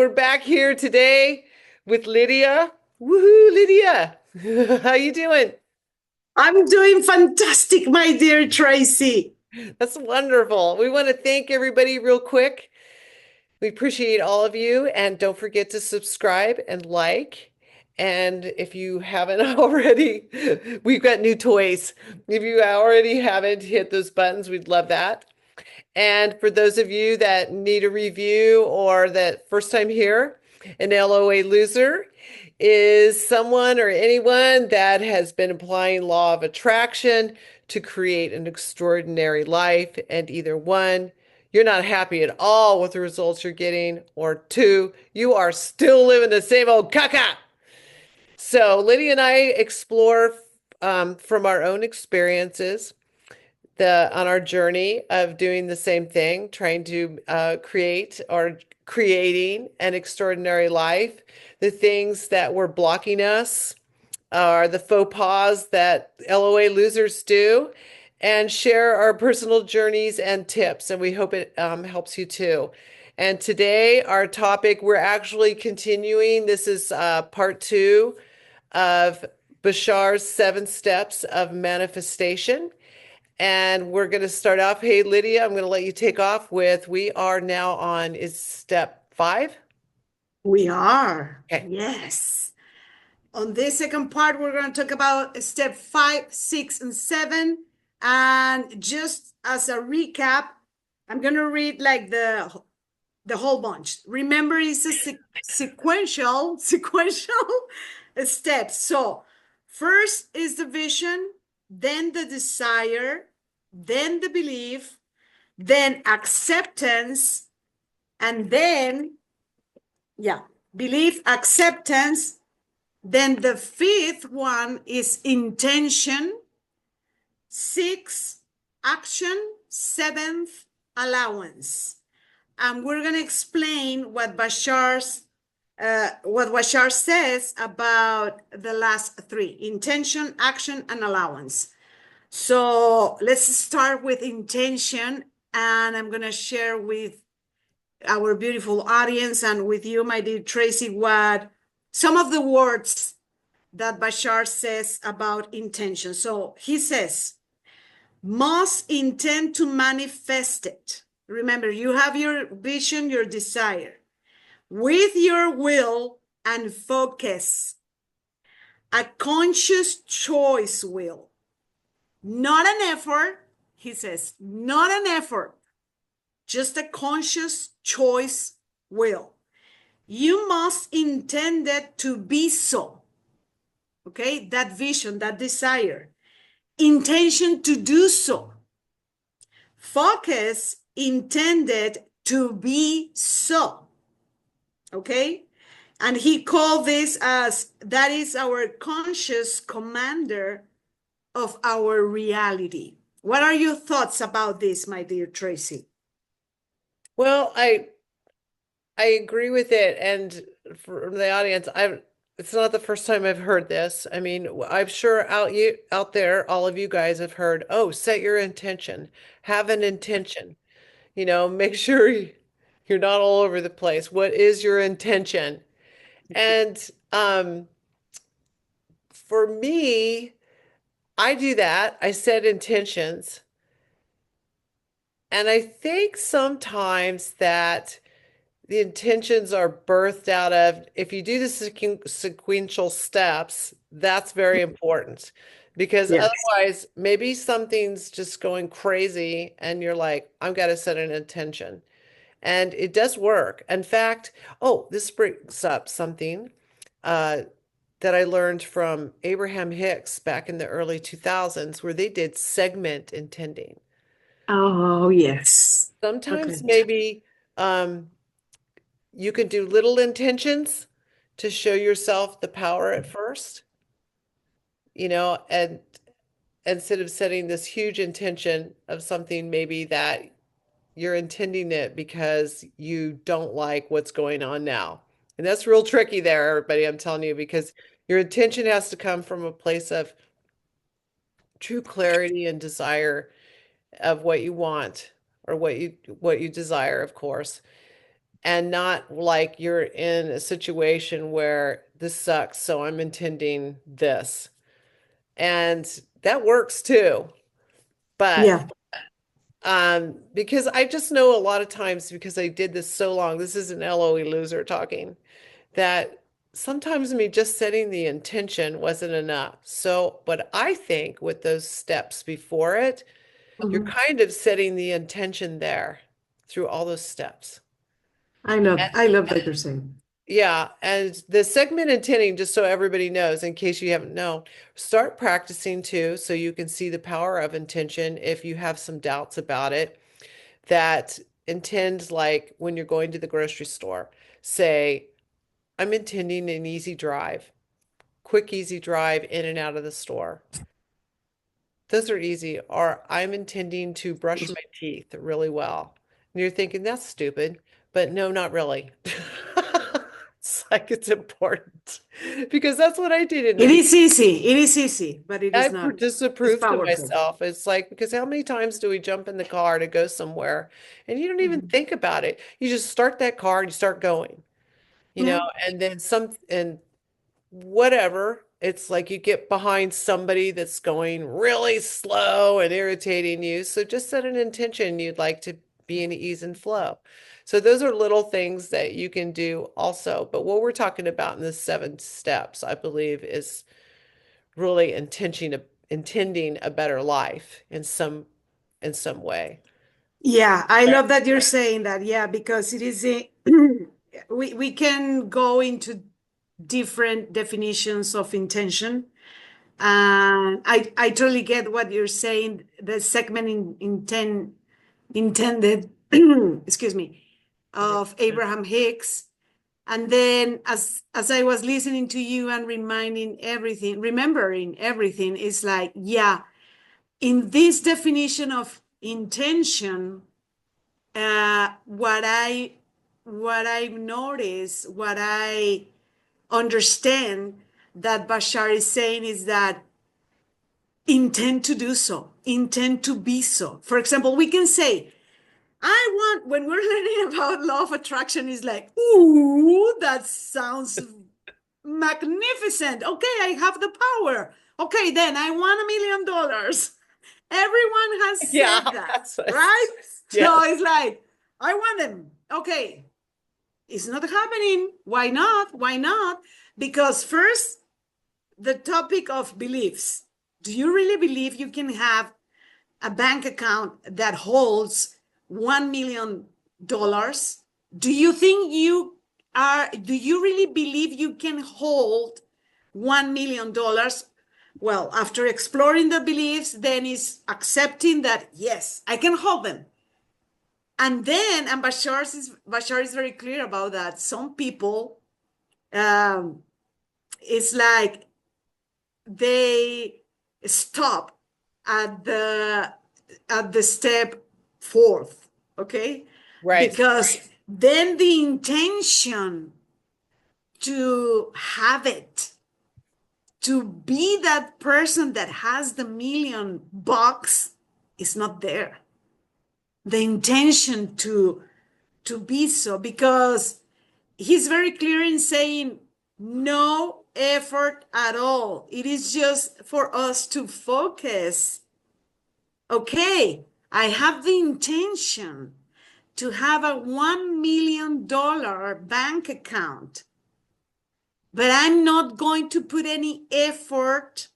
we're back here today with Lydia. Woohoo, Lydia. How you doing? I'm doing fantastic, my dear Tracy. That's wonderful. We want to thank everybody real quick. We appreciate all of you, and don't forget to subscribe and like. And if you haven't already, we've got new toys. If you already haven't hit those buttons, we'd love that. And for those of you that need a review or that first time here, an LOA loser is someone or anyone that has been applying law of attraction to create an extraordinary life. And either one, you're not happy at all with the results you're getting, or two, you are still living the same old caca. So Lydia and I explore from our own experiences the on our journey of doing the same thing, trying to create or creating an extraordinary life. The things that were blocking us are the faux pas that LOA losers do, and share our personal journeys and tips. And we hope it helps you too. And today, our topic, we're actually continuing. This is part two of Bashar's 7 steps of manifestation. And we're going to start off. Hey, Lydia, I'm going to let you take off with we are now on is step 5. We are, Okay. yes. On this second part, we're going to talk about step 5, 6, and 7. And just as a recap, I'm going to read like the whole bunch. Remember, it's a sequential steps. So first is the vision, then the desire, then the belief, then acceptance, and then, yeah, belief, acceptance. Then the fifth one is intention. 6, action. 7th, allowance. And we're going to explain what Bashar says about the last 3: intention, action, and allowance. So let's start with intention, and I'm going to share with our beautiful audience and with you, my dear Tracy, what some of the words that Bashar says about intention. So he says, must intend to manifest it. Remember, you have your vision, your desire, with your will and focus, a conscious choice will, not an effort. He says, not an effort, just a conscious choice will. You must intend it to be so. Okay, that vision, that desire, intention to do so. Focus, intended to be so. Okay, and he called this as that is our conscious commander of our reality. What are your thoughts about this, my dear Tracy? Well, I agree with it. And for the audience, it's not the first time I've heard this. I mean, I'm sure out there, all of you guys have heard, oh, set your intention, have an intention. Make sure you're not all over the place. What is your intention? And for me, I do that. I set intentions. And I think sometimes that the intentions are birthed out of, if you do the sequential steps, that's very important because Yes. otherwise, maybe something's just going crazy and you're like, I've got to set an intention. And it does work. In fact, oh, this brings up something uh, that I learned from Abraham Hicks back in the early 2000s, where they did segment intending. Oh, yes. Okay. Sometimes maybe um, you can do little intentions to show yourself the power at first, and instead of setting this huge intention of something maybe that you're intending it because you don't like what's going on now. And that's real tricky there, everybody, I'm telling you, because your intention has to come from a place of true clarity and desire of what you want or what you desire, of course. and not like you're in a situation where this sucks, so I'm intending this. And that works too. But Yeah. because I just know a lot of times because I did this so long, this is an LOE loser talking, that sometimes me just setting the intention wasn't enough. So, but I think with those steps before it, you're Mhm. kind of setting the intention there through all those steps. I love that you're saying. Yeah, and the segment intending, just so everybody knows, in case you haven't known, start practicing too, so you can see the power of intention if you have some doubts about it. That intend like when you're going to the grocery store, say, I'm intending an easy drive, quick, easy drive in and out of the store. Those are easy. Or I'm intending to brush my teeth really well. And you're thinking, that's stupid. But no, not really. It's like it's important because that's what I did in the It beginning. is easy. It is easy, but it I is not. It's disapproved to powerful. myself. It's like, because how many times do we jump in the car to go somewhere and you don't even Mhm. think about it? You just start that car and you start going, Yeah. and then and whatever. It's like you get behind somebody that's going really slow and irritating you. So just set an intention you'd like to be in ease and flow. So those are little things that you can do also. But what we're talking about in the 7 steps, I believe, is really intending a better life in some way. Yeah, I love that you're saying that. Yeah, because it is a we can go into different definitions of intention. And I totally get what you're saying. The segment intended, excuse me, of Abraham Hicks. And then as I was listening to you and remembering everything, is like, yeah, in this definition of intention, what I've noticed, what I understand that Bashar is saying is that intend to do so, intend to be so. For example, we can say, I want, when we're learning about law of attraction, is like, ooh, that sounds magnificent. Okay, I have the power. Okay, then I want $1 million. Everyone has Yeah, said that, that's what, right? yes, So it's like, I want them. Okay, it's not happening. Why not? Why not? Because first, the topic of beliefs. Do you really believe you can have a bank account that holds $1 million? Do you think do you really believe you can hold $1 million? Well, after exploring the beliefs, then is accepting that, yes, I can hold them. And then, and Bashar is very clear about that. Some people, um, it's like they stop at the step fourth, okay? right. Because then the intention to have it, to be that person that has the $1 million is not there. The intention to be so, because he's very clear in saying no effort at all. It is just for us to focus. Okay, I have the intention to have a $1 million bank account, but I'm not going to put any effort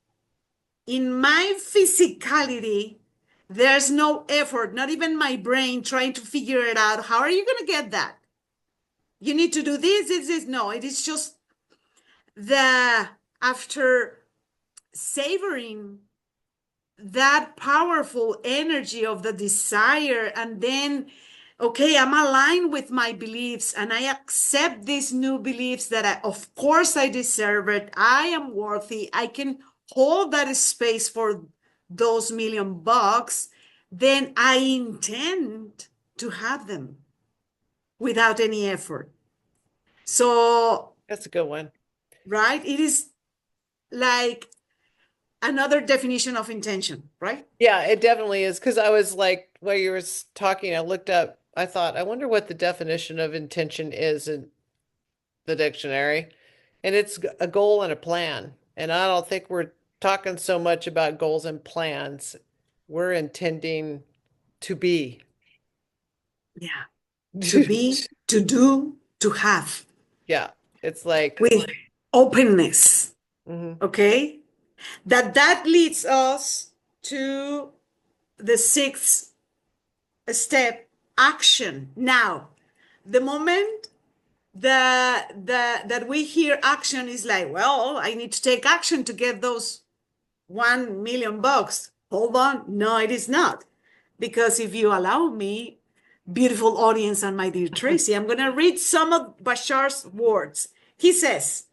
in my physicality. There's no effort, not even my brain trying to figure it out. How are you going to get that? You need to do this. No, it is just the after savoring that powerful energy of the desire, and then, okay, I'm aligned with my beliefs and I accept these new beliefs that of course I deserve it. I am worthy. I can hold that space for those $1 million. Then I intend to have them without any effort. So, That's a good one. right, it is like another definition of intention, right? Yeah, it definitely is. Because I was like, while you were talking, I looked up I thought, I wonder what the definition of intention is in the dictionary. And it's a goal and a plan. And I don't think we're talking so much about goals and plans. We're intending to be. Yeah. To be, to do, to have Yeah, it's like, with openness. mhm. Okay. That leads us to the sixth step, action. Now, the moment that we hear action is like, well, I need to take action to get those 1 million bucks. Hold on. No, it is not. Because if you allow me, beautiful audience and my dear Tracy, I'm going to read some of Bashar's words. He says,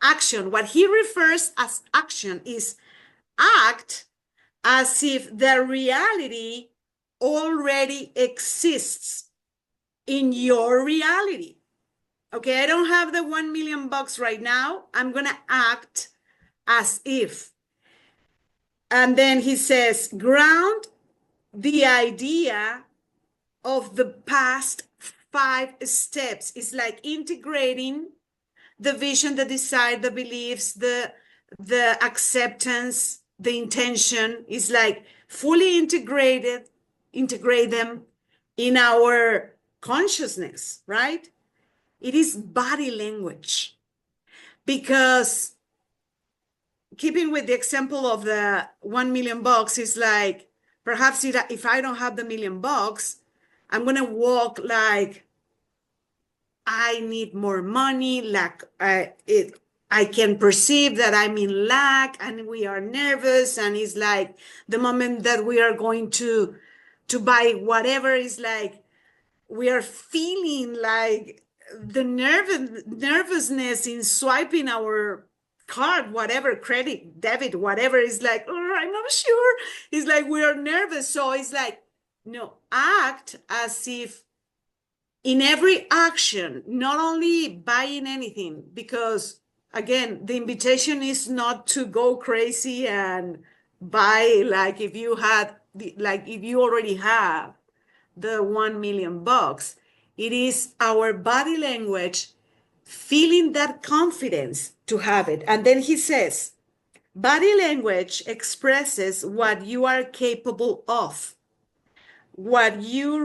action, what he refers as action is act as if the reality already exists in your reality. Okay, I don't have the 1 million bucks right now. I'm going to act as if. And then he says, ground the idea of the past 5 steps. It's like integrating the vision, the desire, the beliefs, the acceptance, the intention is like fully integrate them in our consciousness, right? It is body language because keeping with the example of the 1 million bucks is like perhaps if I don't have the 1 million bucks, I'm gonna walk like I need more money, like I can perceive that I'm in lack and we are nervous, and it's like the moment that we are going to buy whatever is like we are feeling like the nervousness in swiping our card, whatever, credit, debit, whatever, is like, oh, I'm not sure. It's like we are nervous. So it's like, no, act as if in every action, not only buying anything, because again, the invitation is not to go crazy and buy like if you had, like if you already have the 1 million bucks. It is our body language feeling that confidence to have it. And then he says, body language expresses what you are capable of, what you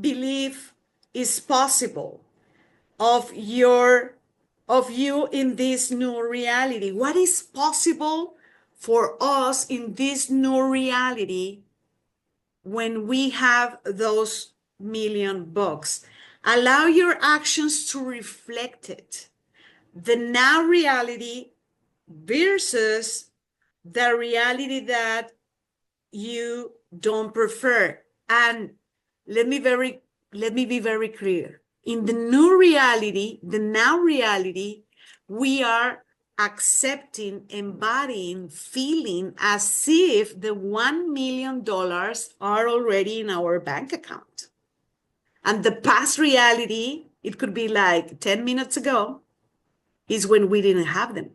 believe is possible of you in this new reality. What is possible for us in this new reality when we have those 1 million bucks? Allow your actions to reflect it. The now reality versus the reality that you don't prefer. And let me very let me be very clear. In the new reality, the now reality, we are accepting, embodying, feeling as if the $1 million are already in our bank account. And the past reality, it could be like 10 minutes ago, is when we didn't have them.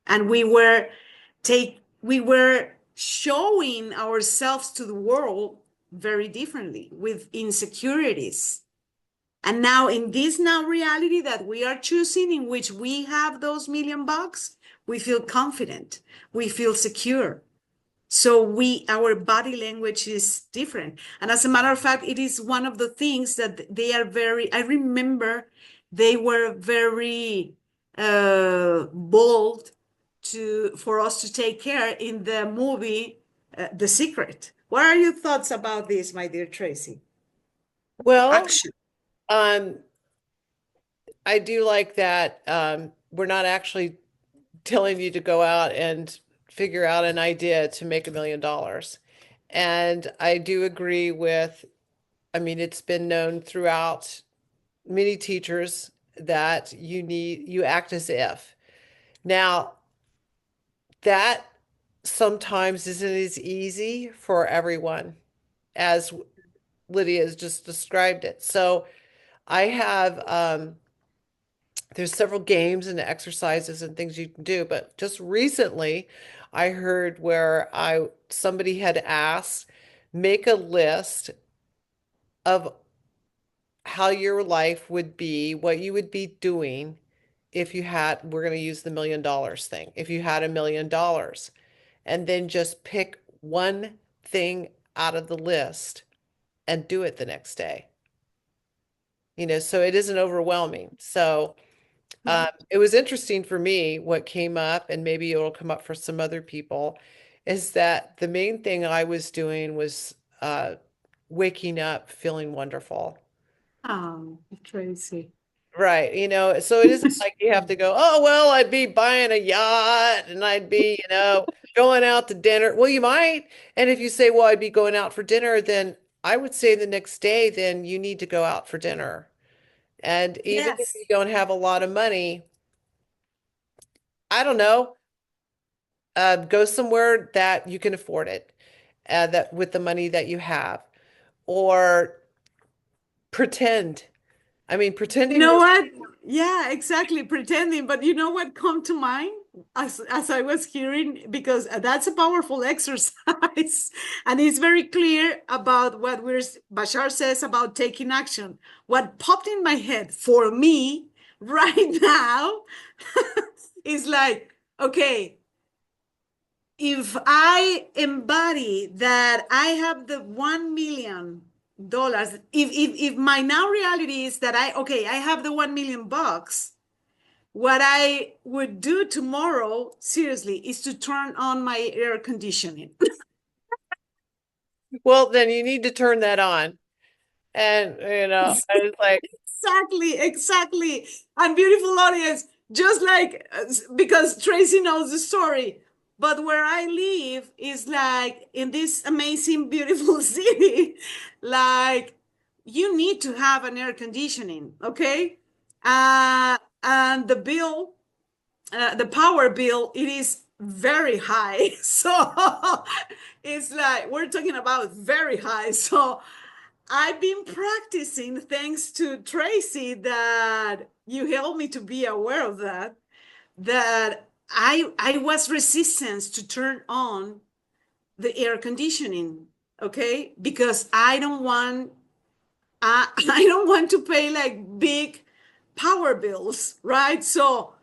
And we were showing ourselves to the world very differently with insecurities. And now in this now reality that we are choosing, in which we have those 1 million bucks, we feel confident, we feel secure. So our body language is different. And as a matter of fact, it is one of the things that they are very, I remember they were very bold for us to take care in the movie The Secret. What are your thoughts about this, my dear Tracy? Well, Action. um, I do like that we're not actually telling you to go out and figure out an idea to make $1 million. And I do agree with, I mean, it's been known throughout many teachers that you act as if. Now, that sometimes isn't as easy for everyone as Lydia has just described it. So I have there's several games and exercises and things you can do, but just recently I heard where I somebody had asked make a list of how your life would be, what you would be doing if you had, we're going to use the $1 million thing, if you had $1 million, and then just pick one thing out of the list and do it the next day. So it isn't overwhelming. So it was interesting for me what came up, and maybe it'll come up for some other people, is that the main thing I was doing was waking up feeling wonderful. Oh, Tracy. Right. So it isn't like you have to go, oh, well, I'd be buying a yacht and I'd be, going out to dinner. Well, you might. And if you say, well, I'd be going out for dinner, then I would say the next day, then you need to go out for dinner. And even if you Yes. don't have a lot of money, I don't know, go somewhere that you can afford it, that with the money that you have, or pretend. I mean, You pretending know was, what? Yeah, exactly. Pretending. But you know what come to mind as I was hearing, because that's a powerful exercise. And it's very clear about what Bashar says about taking action. What popped in my head for me right now is like, okay, if I embody that I have the $1 million, if my now reality is that I have the 1 million bucks, what I would do tomorrow, seriously, is to turn on my air conditioning. well, then you need to turn that on. And, I was like, Exactly, exactly. And beautiful audience, just like because Tracy knows the story, but where I live is like in this amazing, beautiful city, like you need to have an air conditioning, okay? And the power bill, it is very high. So it's like we're talking about very high. So I've been practicing thanks to Tracy that you helped me to be aware of that I was resistant to turn on the air conditioning, okay? Because I don't want to pay like big power bills, right? So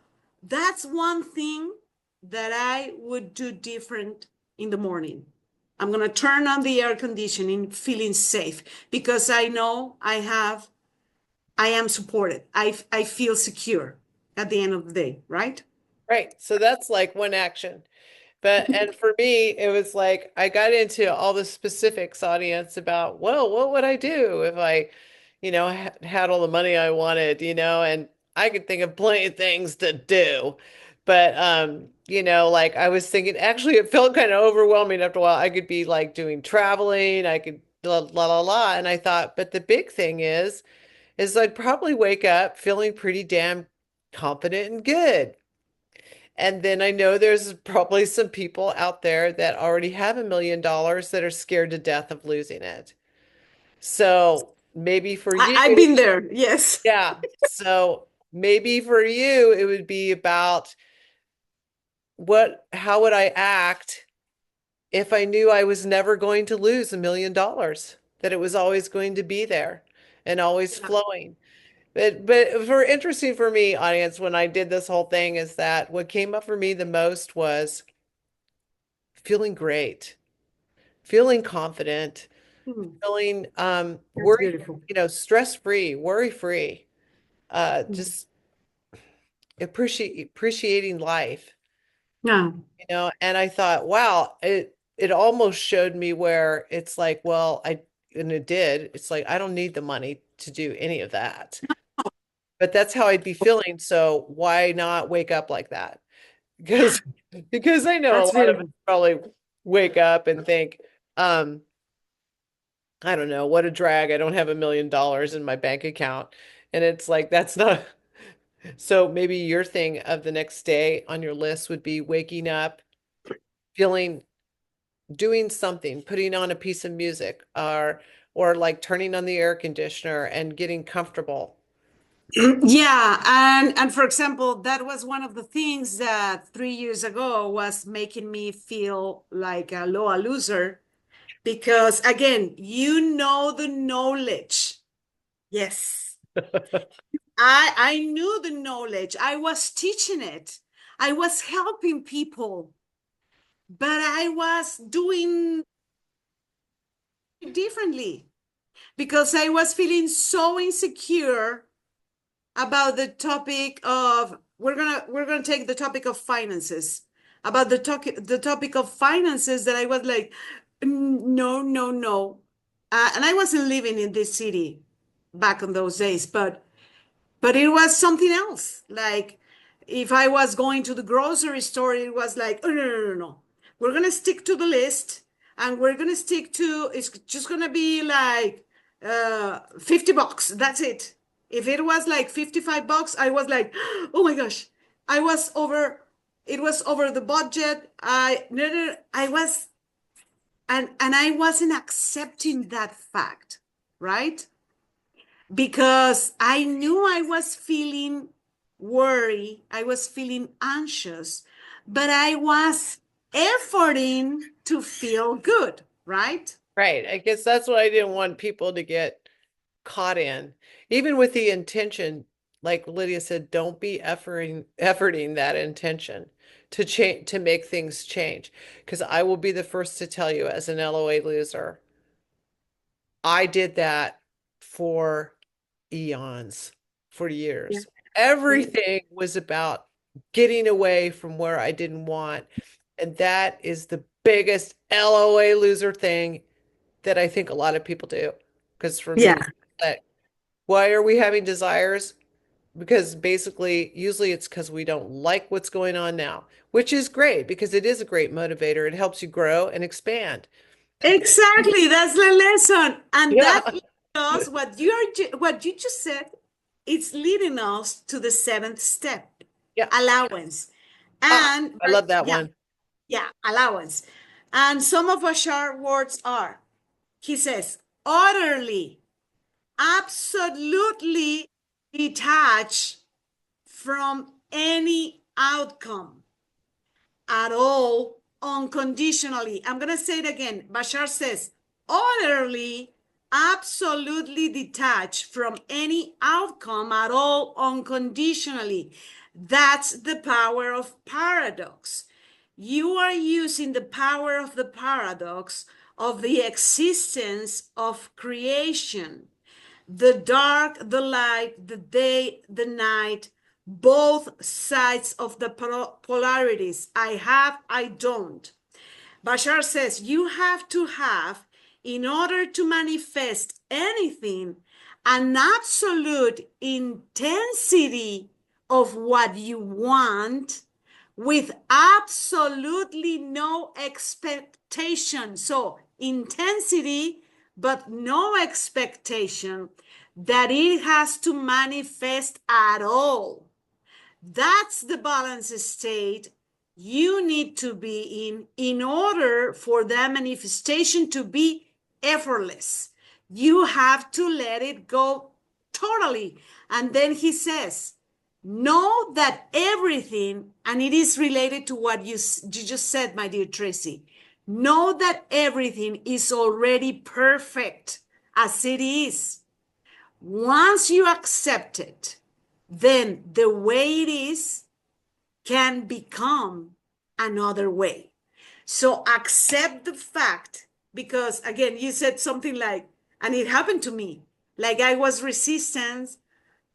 that's one thing that I would do different in the morning. I'm going to turn on the air conditioning feeling safe because I know I am supported. I feel secure at the end of the day, right? right. So that's like one action. And for me, it was like I got into all the specifics, audience, about, well, what would I do if I, had all the money I wanted, and I could think of plenty of things to do. But like I was thinking, actually it felt kind of overwhelming after a while. I could be like doing traveling, I could la la la la. And I thought, but the big thing is I'd probably wake up feeling pretty damn confident and good. And then I know there's probably some people out there that already have $1 million that are scared to death of losing it. So maybe for you, I've been there. Yes. yeah. So maybe for you, it would be about how would I act if I knew I was never going to lose $1 million, that it was always going to be there and always Yeah. flowing. But for interesting for me, audience, when I did this whole thing, is that what came up for me the most was feeling great, feeling confident, Hmm. feeling That's worry, beautiful. stress-free, worry-free, Hmm. just appreciating life, Yeah. and I thought, wow, it almost showed me where it's like, well, and it did. It's like I don't need the money to do any of that. But that's how I'd be feeling, so why not wake up like that? Because because I know a That's lot of us beautiful. probably wake up and think, um, I don't know, what a drag. I don't have $1 million in my bank account. And it's like, that's not. So maybe your thing of the next day on your list would be waking up, feeling, doing something, putting on a piece of music, or like turning on the air conditioner and getting comfortable. Yeah, and for example, that was one of the things that 3 years ago was making me feel like a LOA loser because again, you know the knowledge. Yes. I knew the knowledge. I was teaching it. I was helping people, but I was doing it differently because I was feeling so insecure about the topic of we're gonna take the topic of finances, about the topic of finances, that I was like, no, no, no. And I wasn't living in this city back in those days, but it was something else. Like if I was going to the grocery store, it was like, oh, no, no, no, no. We're going to stick to the list, and we're going to stick to, it's just going to be like $50. That's it. If it was like $55, I was like, oh my gosh, I was over, it was over the budget. No, no, no, I was, and I wasn't accepting that fact, right? Because I knew I was feeling worry, I was feeling anxious, but I was efforting to feel good, right? Right. I guess that's what I didn't want people to get caught in. Even with the intention, like Lydia said, don't be efforting that intention to change, to make things change. Because I will be the first to tell you, as an LOA loser, I did that for eons, for Yeah. years. Everything was about getting away from where I didn't want. And that is the biggest LOA loser thing that I think a lot of people do. Because for Yeah, me, like, why are we having desires? Because basically, usually it's because we don't like what's going on now, which is great because it is a great motivator. It helps you grow and expand. exactly. That's the lesson. And Yeah. that leads us, what you just said, it's leading us to the seventh step, Yeah. allowance. Ah, And I love that yeah, one. yeah, allowance. And some of Bashar words are, he says, utterly, absolutely detached from any outcome at all, unconditionally. I'm going to say it again. Bashar says, utterly, absolutely detached from any outcome at all, unconditionally. That's the power of paradox. You are using the power of the paradox of the existence of creation, the dark, the light, the day, the night, both sides of the polarities. I have, I don't. Bashar says you have to have, in order to manifest anything, an absolute intensity of what you want with absolutely no expectation. So, intensity, but no expectation that it has to manifest at all. That's the balance state you need to be in order for that manifestation to be effortless. You have to let it go totally. And then he says, know that everything, and it is related to what you just said, my dear Tracy, know that everything is already perfect as it is. Once you accept it, then the way it is can become another way. So accept the fact, because again, you said something like, and it happened to me, like I was resistant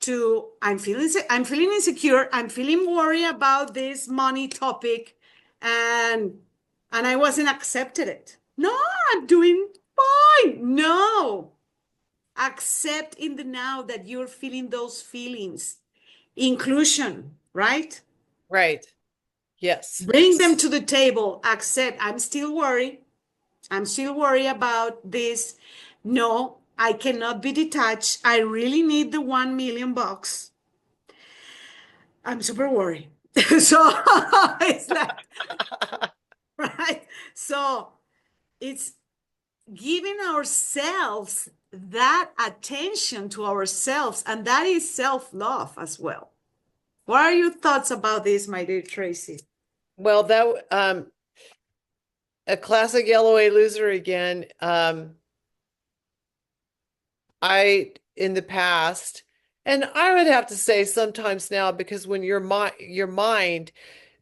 to, I'm feeling insecure, I'm feeling worried about this money topic, and I wasn't accepted it. No, I'm doing fine. No, accept in the now that you're feeling those feelings. Inclusion, right? Right. Yes. Bring them to the table. Accept, I'm still worried. I'm still worried about this. No, I cannot be detached. I really need the 1 million bucks. I'm super worried. So it's like, right? So it's giving ourselves that attention to ourselves, and that is self-love as well. What are your thoughts about this, my dear Tracy? Well, that a classic LOA loser again. In the past, and I would have to say sometimes now, because when your mind,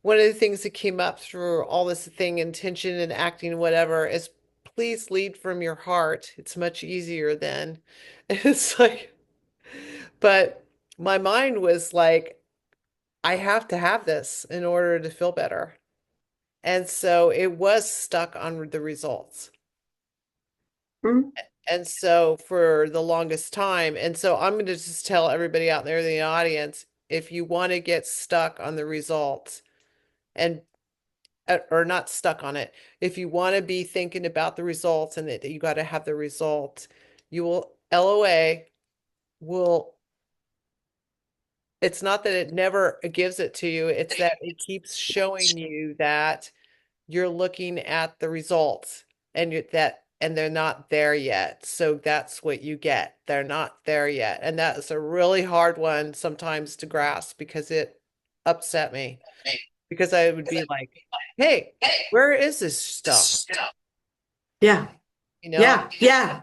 one of the things that came up through all this thing, intention and acting, whatever, is please lead from your heart. It's much easier then. It's like, but my mind was like, I have to have this in order to feel better. And so it was stuck on the results. Mm. And so for the longest time, and so I'm going to just tell everybody out there in the audience, if you want to get stuck on the results and or not stuck on it, if you want to be thinking about the results and that you got to have the results, you will LOA will it's not that it never gives it to you, it's that it keeps showing you that you're looking at the results and they're not there yet. So that's what you get. They're not there yet. And that's a really hard one sometimes to grasp because it upset me because I would be like, "Hey, where is this stuff?" Yeah, You know? yeah, yeah.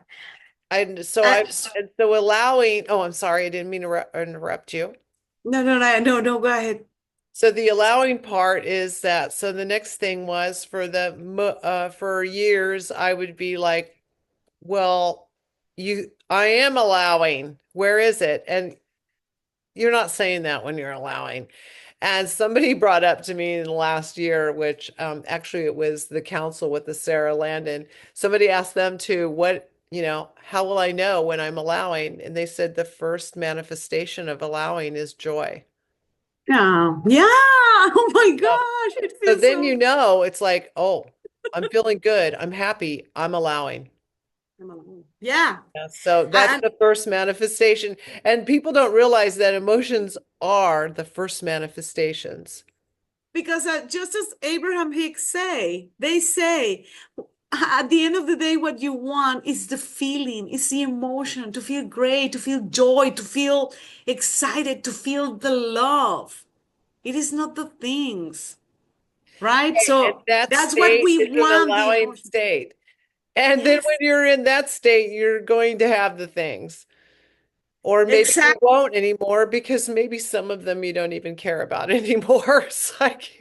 And so Uh, I and so allowing, oh, I'm sorry, I didn't mean to interrupt you. no, no, no, no, no, go ahead. So the allowing part is that, so the next thing was for years I would be like, well, I am allowing. Where is it? And you're not saying that when you're allowing. And somebody brought up to me in the last year, which actually it was the council with the Sarah Landon. Somebody asked them to, how will I know when I'm allowing? And they said the first manifestation of allowing is joy. Yeah, yeah. Oh my So, gosh, it so feels then so. it's like, oh, I'm feeling good. I'm happy. I'm allowing. Yeah, Yeah, so that's and the first manifestation. And people don't realize that emotions are the first manifestations. because just as Abraham Hicks they say at the end of the day, what you want is the feeling, is the emotion, to feel great, to feel joy, to feel excited, to feel the love. It is not the things, right? And So that that's what state we is an want, the allowing emotion. state. And then when Yes, you're in that state, you're going to have the things. Or maybe you exactly. won't anymore because maybe some of them you don't even care about anymore. It's like,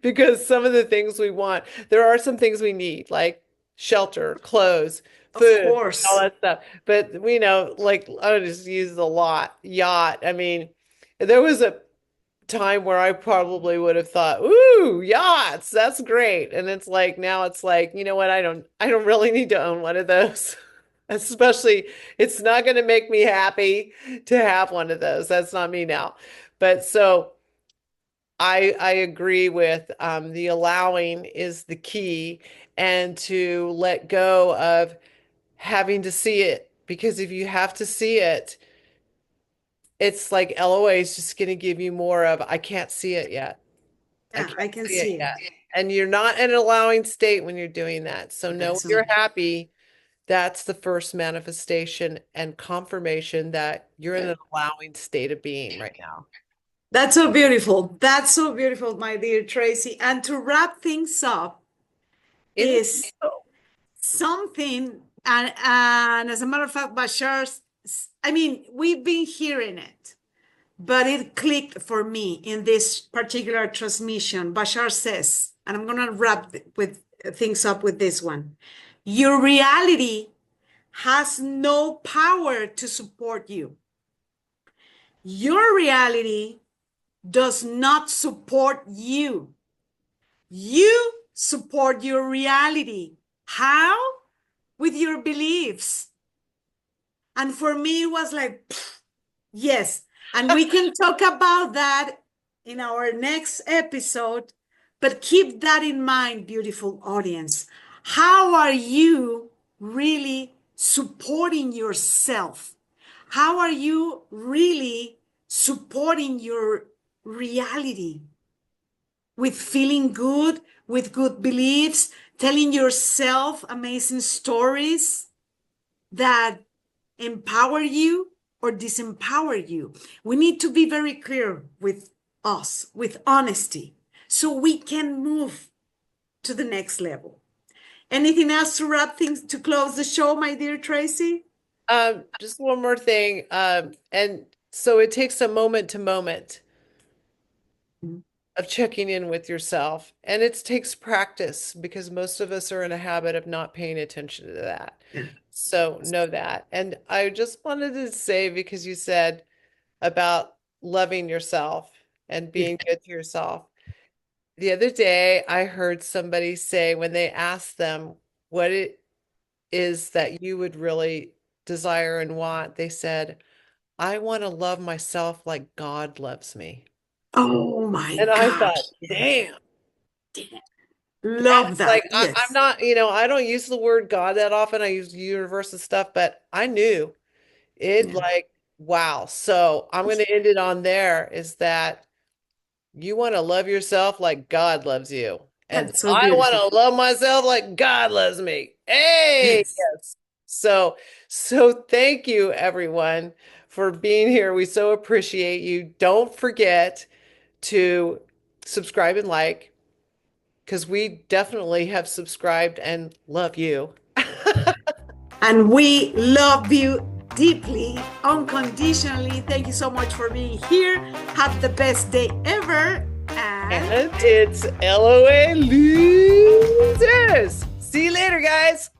because some of the things we want, there are some things we need, like shelter, clothes, Of food, all course. that stuff. But like I just use a lot, yacht. I mean, there was a time where I probably would have thought, "Ooh, yachts, that's great." And it's like now it's like, you know what? I don't really need to own one of those. Especially, it's not going to make me happy to have one of those. That's not me now. But so I agree with the allowing is the key and to let go of having to see it because if you have to see it, it's like LOA is just going to give you more of I can't see it yet. I Yeah, can't I can see it see it. yet. And you're not in an allowing state when you're doing that. So know when That's you're happy, that's the first manifestation and confirmation that you're in an allowing state of being right now. that's so beautiful. That's so beautiful, my dear Tracy. And to wrap things up In the is something, and as a matter of fact, Bashar's, I mean, we've been hearing it, but it clicked for me in this particular transmission. Bashar says, and I'm going to wrap with things up with this one. Your reality has no power to support you. Your reality does not support you. You support your reality. How? With your beliefs. And for me, it was like, yes. And we can talk about that in our next episode, but keep that in mind, beautiful audience. How are you really supporting yourself? How are you really supporting your reality? With feeling good, with good beliefs, telling yourself amazing stories that empower you or disempower you. We need to be very clear with us, with honesty, so we can move to the next level. Anything else to wrap things to close the show, my dear Tracy? Just one more thing. And so it takes a moment to moment of checking in with yourself. And it takes practice because most of us are in a habit of not paying attention to that. So know that. And I just wanted to say, because you said about loving yourself and Yeah. being good to yourself. The other day, I heard somebody say when they asked them what it is that you would really desire and want, they said, I want to love myself like God loves me. Oh my And I gosh. thought, Yes. damn, Love that's like, that. I'm Yes. not, I don't use the word God that often. I use universe and stuff, but I knew it Yeah. like, wow. So I'm going to end it on there is that you want to love yourself like God loves you. And That's so I want beautiful. to love myself like God loves me. Hey, Yes. yes. So thank you everyone for being here. We so appreciate you. Don't forget to subscribe and like because we definitely have subscribed and love you. And we love you deeply, unconditionally. Thank you so much for being here. Have the best day ever. And And it's LOA Losers. See you later, guys.